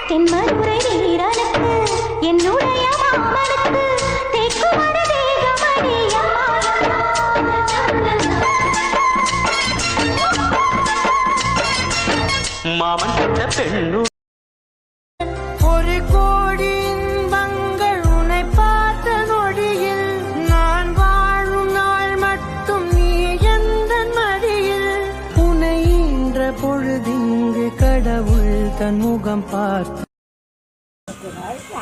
தென்மதுரை வீரனுக்கு என்னுடைய மாமனுக்கு தேக்குமர தேகமணியா மாமன் கட்ட பெண்ணு ஒரு கோடி இன்பங்கள் உன்னை பார்த்த நொடியில் நான் வாழும் நாள் மட்டும் நீ எந்த மடியில் உன்னை ஈன்ற பொழுதிங்கு கடவுள் தன் முகம் பார்த்து